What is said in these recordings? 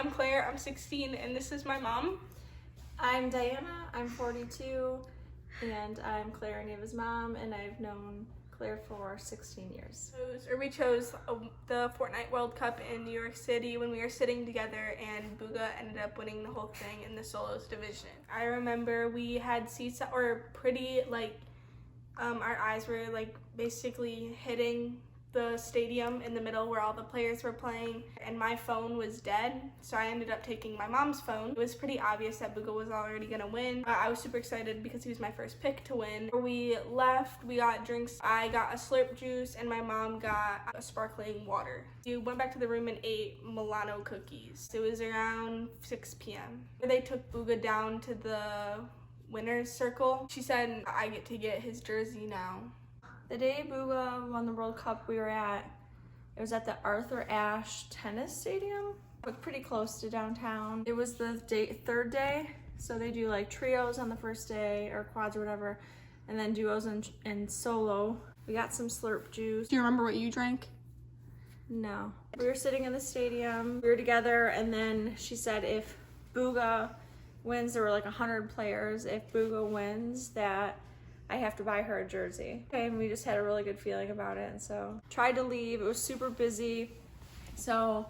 I'm Claire, I'm 16, and this is my mom. I'm Diana, I'm 42, and I'm Claire and Ava's mom, and I've known Claire for 16 years. We chose the Fortnite World Cup in New York City when we were sitting together, and Booga ended up winning the whole thing in the solos division. I remember we had seats that were pretty, our eyes were basically hitting the stadium in the middle where all the players were playing, and my phone was dead, so I ended up taking my mom's phone. It was pretty obvious that Booga was already gonna win. I was super excited because he was my first pick to win. Before we left, we got drinks. I got a slurp juice and my mom got a sparkling water. We went back to the room and ate Milano cookies. It was around 6 p.m. They took Booga down to the winner's circle. She said, I get to get his jersey now. The day Booga won the World Cup, it was at the Arthur Ashe Tennis Stadium, but pretty close to downtown. It was the third day, so they do trios on the first day, or quads or whatever, and then duos and solo. We got some slurp juice. Do you remember what you drank? No. We were sitting in the stadium, we were together, and then she said if Booga wins, there were 100 players, if Booga wins, that I have to buy her a jersey. Okay, and we just had a really good feeling about it, and so tried to leave. It was super busy, so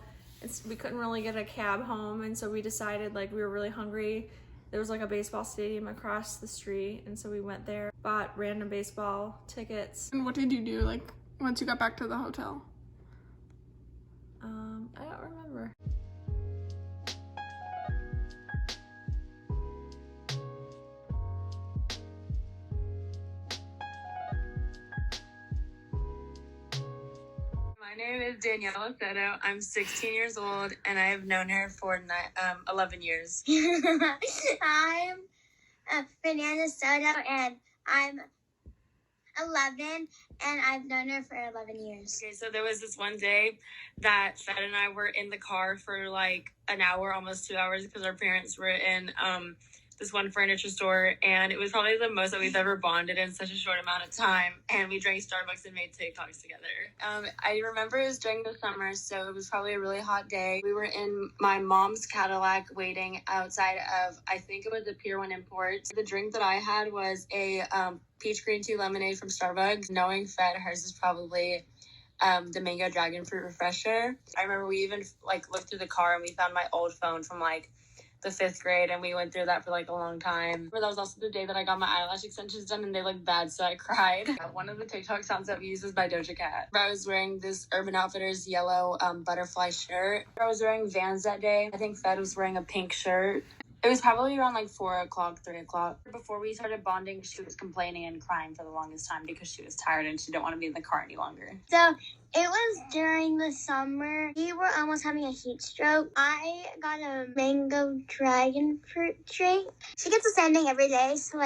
we couldn't really get a cab home, and so we decided we were really hungry. There was a baseball stadium across the street, and so we went there, bought random baseball tickets. And what did you do once you got back to the hotel? I don't remember. My name is Daniela Soto. I'm 16 years old, and I've known her for 11 years. I'm Fernanda Soto, and I'm 11, and I've known her for 11 years. Okay, so there was this one day that Fed and I were in the car for an hour, almost 2 hours, because our parents were in this one furniture store, and it was probably the most that we've ever bonded in such a short amount of time, and we drank Starbucks and made TikToks together. I remember it was during the summer, so it was probably a really hot day. We were in my mom's Cadillac waiting outside of, I think it was a Pier 1 Import. The drink that I had was a peach green tea lemonade from Starbucks. Knowing Fed, hers is probably the mango dragon fruit refresher. I remember we even looked through the car and we found my old phone from the 5th grade, and we went through that for a long time. But that was also the day that I got my eyelash extensions done, and they looked bad, so I cried. One of the TikTok songs that we use is by Doja Cat. I was wearing this Urban Outfitters yellow butterfly shirt. I was wearing Vans that day. I think Fed was wearing a pink shirt. It was probably around 4 o'clock, 3 o'clock. Before we started bonding, she was complaining and crying for the longest time because she was tired and she didn't want to be in the car any longer. So it was during the summer. We were almost having a heat stroke. I got a mango dragon fruit drink. She gets the same thing every day. So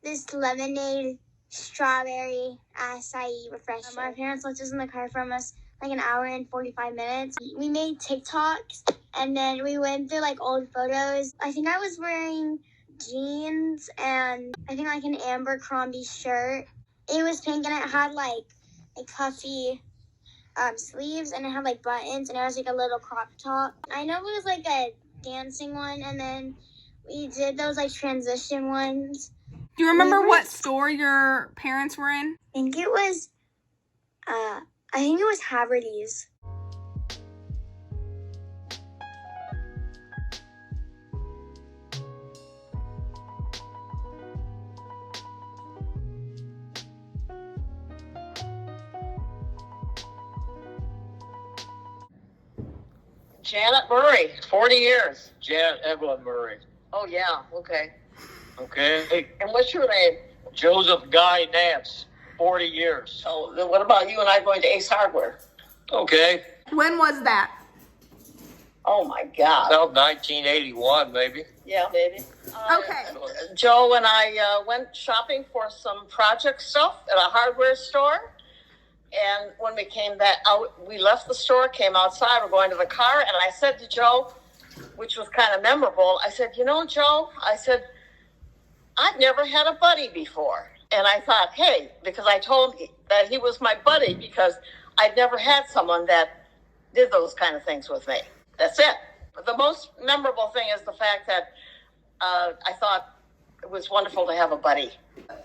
this lemonade, strawberry, acai refresher. Our parents left us in the car from us an hour and 45 minutes. We made TikToks, and then we went through old photos. I think I was wearing jeans and I think an Abercrombie shirt. It was pink and it had a puffy sleeves, and it had buttons, and it was a little crop top. I know it was a dancing one, and then we did those transition ones. Do you remember what store your parents were in? I think it was Haverty's. Janet Murray, 40 years. Janet Evelyn Murray. Oh, yeah, okay. Okay. And what's your name? Joseph Guy Nance, 40 years. So then what about you and I going to Ace Hardware? Okay. When was that? Oh, my God. About 1981, maybe. Yeah, maybe. Okay. Joe and I went shopping for some project stuff at a hardware store. And when we came we left the store, came outside, we're going to the car, and I said to Joe, which was kind of memorable, I said, Joe, I said, I've never had a buddy before. And I thought, hey, because I told him that he was my buddy because I'd never had someone that did those kind of things with me. That's it. The most memorable thing is the fact that I thought it was wonderful to have a buddy.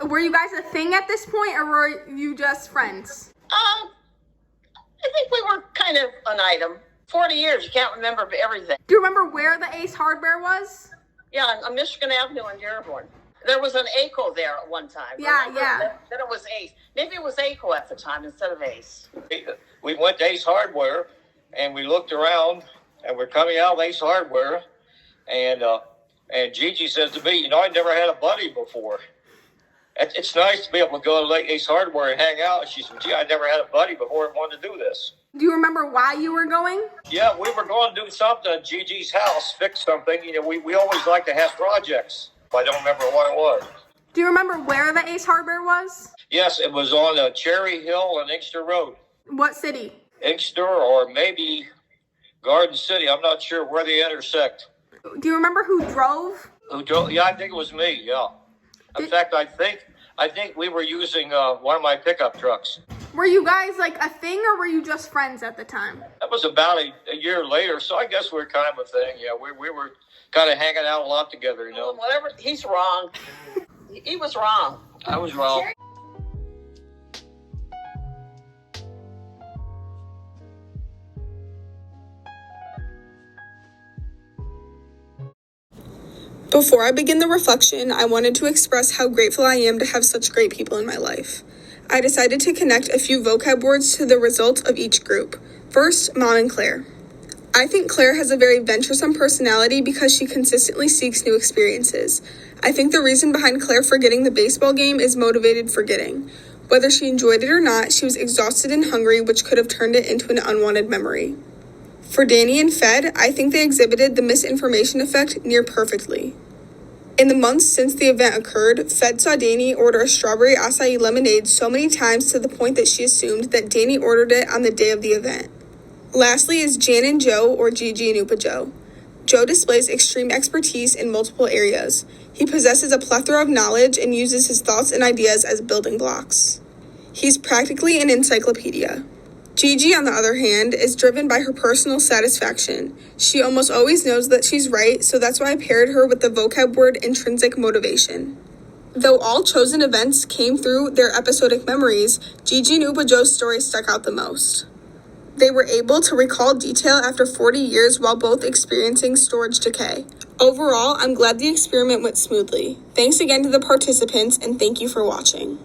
Were you guys a thing at this point, or were you just friends? I think we were kind of an item. 40 years, you can't remember everything. Do you remember where the Ace Hardware was? Yeah, on Michigan Avenue in Dearborn. There was an ACO there at one time. Yeah, Remember? yeah. Then it was Ace. Maybe it was ACO at the time instead of Ace. We went to Ace Hardware, and we looked around, and we're coming out of Ace Hardware, and Gigi says to me, I never had a buddy before. It's nice to be able to go to Ace Hardware and hang out. And she said, gee, I never had a buddy before and wanted to do this. Do you remember why you were going? Yeah, we were going to do something at Gigi's house, fix something. We always like to have projects. I don't remember what it was. Do you remember where the Ace Hardware was? Yes, it was on Cherry Hill and Inkster Road. What city? Inkster or maybe Garden City. I'm not sure where they intersect. Do you remember who drove? Who drove? Yeah, I think it was me, yeah. In fact, I think we were using one of my pickup trucks. Were you guys like a thing, or were you just friends at the time? That was about a year later, so I guess we were kind of a thing. Yeah, we were kind of hanging out a lot together, Whatever, he's wrong. He was wrong. I was wrong. Before I begin the reflection, I wanted to express how grateful I am to have such great people in my life. I decided to connect a few vocab words to the results of each group. First, Mom and Claire. I think Claire has a very venturesome personality because she consistently seeks new experiences. I think the reason behind Claire forgetting the baseball game is motivated forgetting. Whether she enjoyed it or not, she was exhausted and hungry, which could have turned it into an unwanted memory. For Danny and Fed, I think they exhibited the misinformation effect near perfectly. In the months since the event occurred, Fed saw Danny order a strawberry acai lemonade so many times to the point that she assumed that Danny ordered it on the day of the event. Lastly is Jan and Joe, or Gigi and Upa Joe. Joe displays extreme expertise in multiple areas. He possesses a plethora of knowledge and uses his thoughts and ideas as building blocks. He's practically an encyclopedia. Gigi, on the other hand, is driven by her personal satisfaction. She almost always knows that she's right, so that's why I paired her with the vocab word intrinsic motivation. Though all chosen events came through their episodic memories, Gigi and Upa Joe's story stuck out the most. They were able to recall detail after 40 years while both experiencing storage decay. Overall, I'm glad the experiment went smoothly. Thanks again to the participants, and thank you for watching.